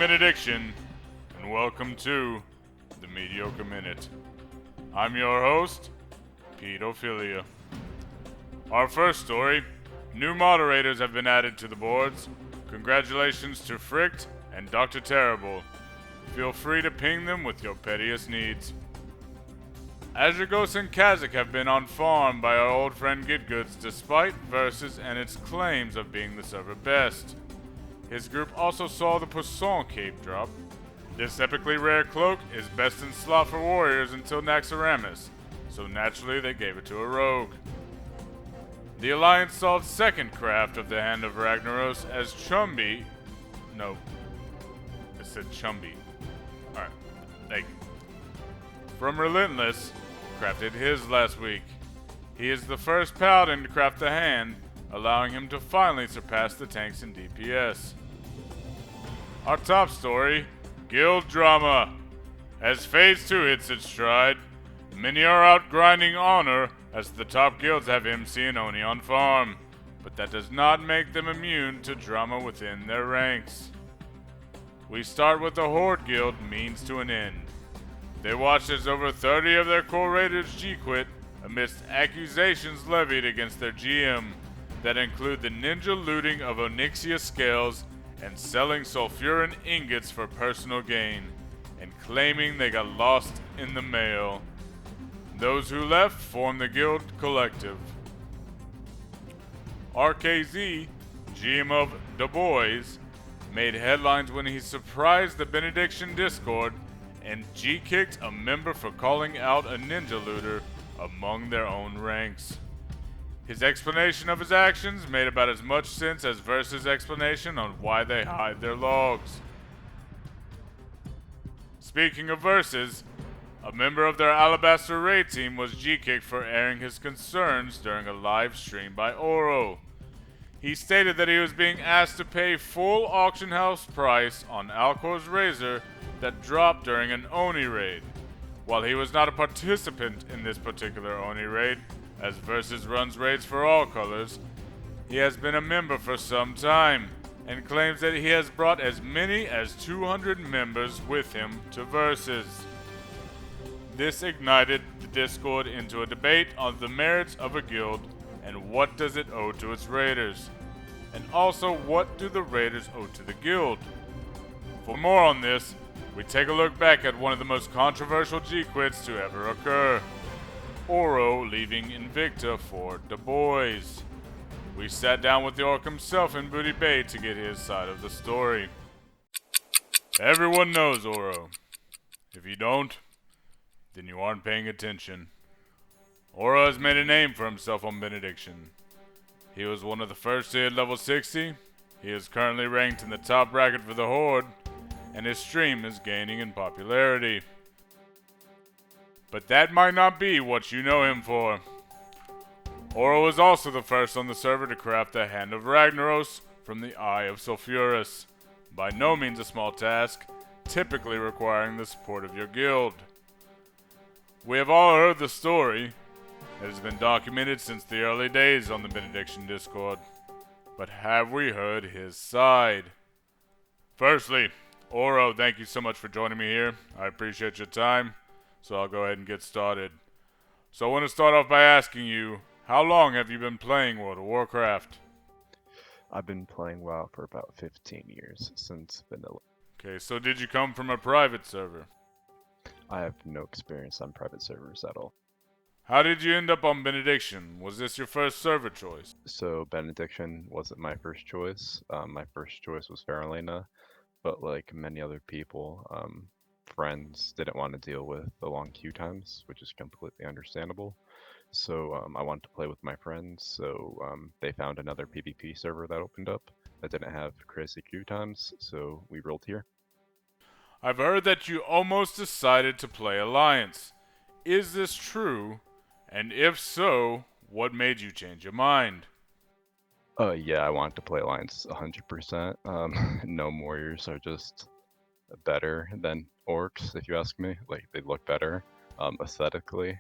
Benediction, and welcome to the Mediocre Minute. I'm your host, Pedophilia. Our first story, new moderators have been added to the boards. Congratulations to Fricked and Dr. Terrible. Feel free to ping them with your pettiest needs. Azurgos and Kazakh have been on farm by our old friend Gitgoods despite Versus and its claims of being the server best. His group also saw the Poisson cape drop. This epically rare cloak is best in slot for warriors until Naxxramas, so naturally they gave it to a rogue. The Alliance saw its second craft of the Hand of Ragnaros as Chumby. No, it said Chumby. Alright, thank you. From Relentless, crafted his last week. He is the first paladin to craft the hand, allowing him to finally surpass the tanks in DPS. Our top story, Guild Drama. As Phase 2 hits its stride, many are out grinding honor as the top guilds have MC and Oni on farm, but that does not make them immune to drama within their ranks. We start with the Horde Guild means to an end. They watched as over 30 of their core raiders G-quit amidst accusations levied against their GM that include the ninja looting of Onyxia scales and selling sulfuran ingots for personal gain, and claiming they got lost in the mail. Those who left formed the Guild Collective. RKZ, GM of The Boys, made headlines when he surprised the Benediction Discord and G-kicked a member for calling out a ninja looter among their own ranks. His explanation of his actions made about as much sense as Versus' explanation on why they hide their logs. Speaking of Versus, a member of their Alabaster raid team was G-kicked for airing his concerns during a live stream by Ouro. He stated that he was being asked to pay full auction house price on Alcor's razor that dropped during an Oni raid. While he was not a participant in this particular Oni raid, as Versus runs raids for all colors, he has been a member for some time, and claims that he has brought as many as 200 members with him to Versus. This ignited the Discord into a debate on the merits of a guild and what does it owe to its raiders, and also what do the raiders owe to the guild. For more on this, we take a look back at one of the most controversial G-quits to ever occur. Ouro leaving Invicta for the boys. We sat down with the orc himself in Booty Bay to get his side of the story. Everyone knows Ouro. If you don't, then you aren't paying attention. Ouro has made a name for himself on Benediction. He was one of the first to hit level 60. He is currently ranked in the top bracket for the Horde, and his stream is gaining in popularity. But that might not be what you know him for. Ouro was also the first on the server to craft the Hand of Ragnaros from the Eye of Sulfuras. By no means a small task, typically requiring the support of your guild. We have all heard the story. It has been documented since the early days on the Benediction Discord. But have we heard his side? Firstly, Ouro, thank you so much for joining me here. I appreciate your time. So I'll go ahead and get started. So I want to start off by asking you, how long have you been playing World of Warcraft? I've been playing WoW for about 15 years, since vanilla. Okay, so did you come from a private server? I have no experience on private servers at all. How did you end up on Benediction? Was this your first server choice? So Benediction wasn't my first choice. My first choice was Faralena, but like many other people, friends didn't want to deal with the long queue times, which is completely understandable. So I wanted to play with my friends, so they found another PvP server that opened up that didn't have crazy queue times, so we rolled here. I've heard that you almost decided to play Alliance. Is this true? And if so, what made you change your mind? Yeah, I wanted to play Alliance 100%. Gnome warriors are just better than orcs, if you ask me. Like, they look better aesthetically,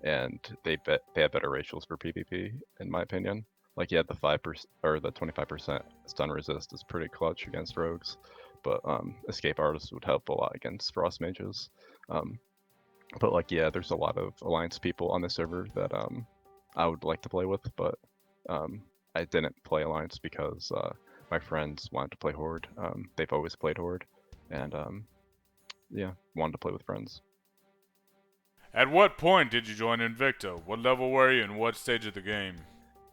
and they have better ratios for PvP, in my opinion. Like, yeah, the 5% or the 25% stun resist is pretty clutch against rogues, but escape artists would help a lot against frost mages. But like yeah, there's a lot of alliance people on the server that I would like to play with, but I didn't play alliance because my friends wanted to play horde. They've always played horde, and yeah, wanted to play with friends. At what point did you join Invicta? What level were you and what stage of the game?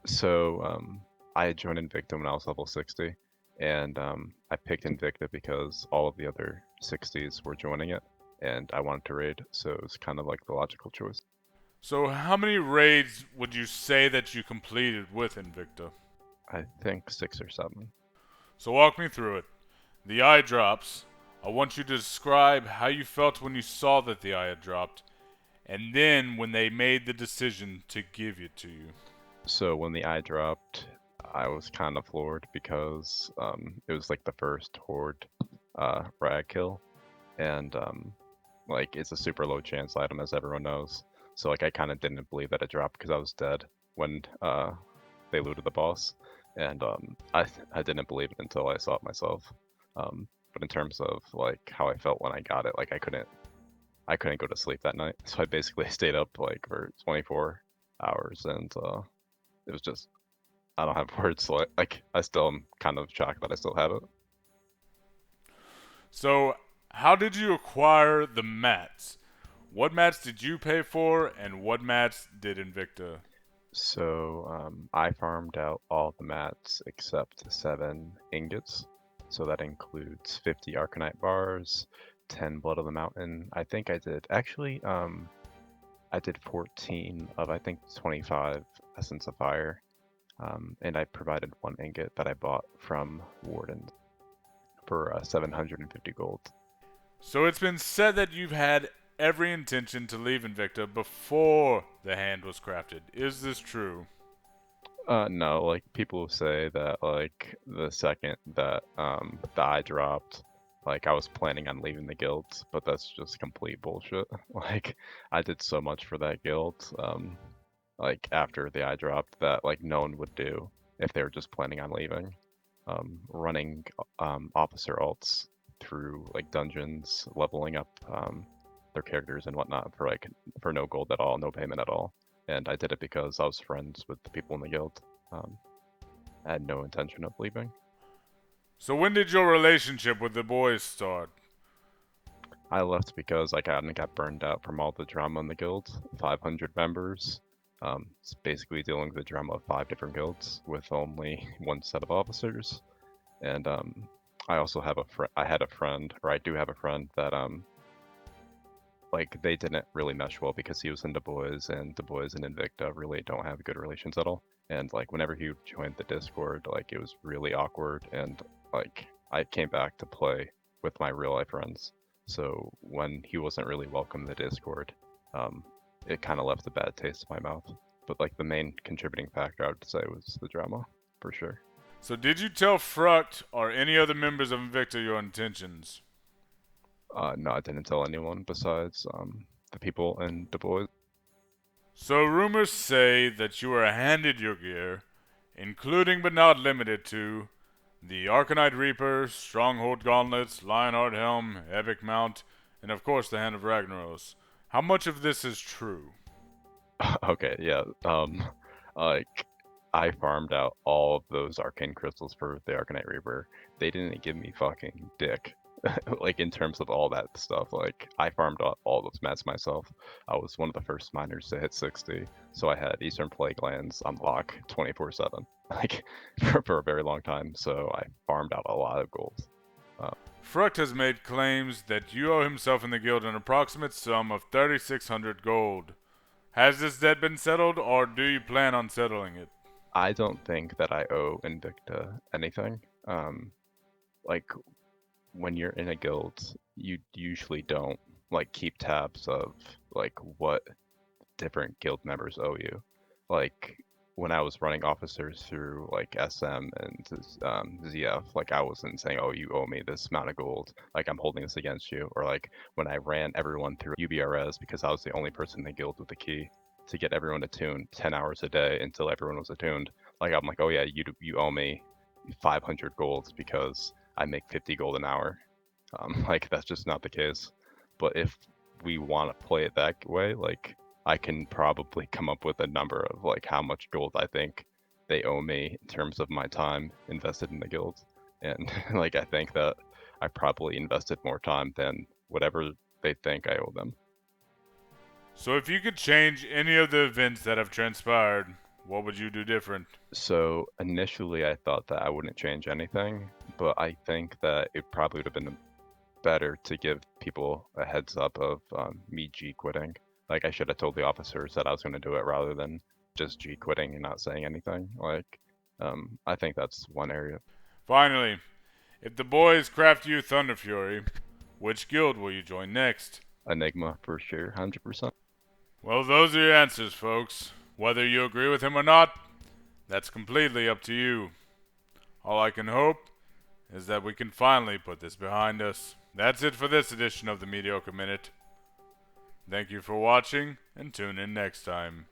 So I had joined Invicta when I was level 60, and I picked Invicta because all of the other 60s were joining it, and I wanted to raid, so it was kind of like the logical choice. So how many raids would you say that you completed with Invicta? I think 6 or 7. So walk me through it. The eye drops. I want you to describe how you felt when you saw that the eye had dropped, and then when they made the decision to give it to you. So when the eye dropped, I was kind of floored because it was like the first horde rag kill, and like it's a super low chance item as everyone knows. So like I kind of didn't believe that it dropped because I was dead when they looted the boss, and I didn't believe it until I saw it myself. But in terms of like how I felt when I got it, like I couldn't go to sleep that night, so I basically stayed up like for 24 hours, and it was just I don't have words. So like I still am kind of shocked that I still have it. So how did you acquire the mats? What mats did you pay for, and what mats did Invicta? So I farmed out all the mats except 7 ingots. So that includes 50 Arcanite bars, 10 Blood of the Mountain. I think I did actually. I did 14 of I think 25 Essence of Fire, and I provided 1 ingot that I bought from Warden for 750 gold. So it's been said that you've had every intention to leave Invicta before the hand was crafted. Is this true? No, like people say that like the second that the eye dropped, like I was planning on leaving the guild, but that's just complete bullshit. Like I did so much for that guild, like after the eye dropped that like no one would do if they were just planning on leaving. Running officer alts through like dungeons, leveling up their characters and whatnot for no gold at all, no payment at all. And I did it because I was friends with the people in the guild. I had no intention of leaving. So when did your relationship with the boys start? I left because I kind of got burned out from all the drama in the guild. 500 members. It's basically dealing with the drama of 5 different guilds with only 1 set of officers. And I also have I had a friend, or I do have a friend that like they didn't really mesh well because he was in Du Bois, and Du Bois and Invicta really don't have good relations at all. And like whenever he joined the Discord, like it was really awkward, and like I came back to play with my real life friends. So when he wasn't really welcome in the Discord, it kind of left a bad taste in my mouth. But like the main contributing factor I would say was the drama, for sure. So did you tell Fruct or any other members of Invicta your intentions? No, I didn't tell anyone besides the people in Du Bois. So rumors say that you were handed your gear, including but not limited to the Arcanite Reaper, Stronghold Gauntlets, Lionheart Helm, Epic Mount, and of course the Hand of Ragnaros. How much of this is true? Okay, yeah. Like I farmed out all of those arcane crystals for the Arcanite Reaper. They didn't give me fucking dick. Like in terms of all that stuff, like I farmed out all those mats myself. I was one of the first miners to hit 60, so I had Eastern Plague lands on lock 24/7, like for a very long time. So I farmed out a lot of gold. Fruct has made claims that you owe himself and the guild an approximate sum of 3,600 gold. Has this debt been settled, or do you plan on settling it? I don't think that I owe Invicta anything. Like when you're in a guild, you usually don't like keep tabs of like what different guild members owe you. Like when I was running officers through like SM and ZF, like I wasn't saying, "Oh, you owe me this amount of gold. Like I'm holding this against you." Or like when I ran everyone through UBRS because I was the only person in the guild with the key to get everyone attuned 10 hours a day until everyone was attuned. Like I'm like, "Oh yeah, you owe me 500 gold because I make 50 gold an hour. Like that's just not the case. But if we want to play it that way, like I can probably come up with a number of like how much gold I think they owe me in terms of my time invested in the guild. And like I think that I probably invested more time than whatever they think I owe them. So if you could change any of the events that have transpired, what would you do different? So initially I thought that I wouldn't change anything, but I think that it probably would have been better to give people a heads up of me G quitting. Like I should have told the officers that I was going to do it rather than just G quitting and not saying anything. Like I think that's one area. Finally, if the boys craft you Thunder Fury, which guild will you join next? Enigma for sure, 100%. Well, those are your answers, folks. Whether you agree with him or not, that's completely up to you. All I can hope is that we can finally put this behind us. That's it for this edition of the Mediocre Minute. Thank you for watching, and tune in next time.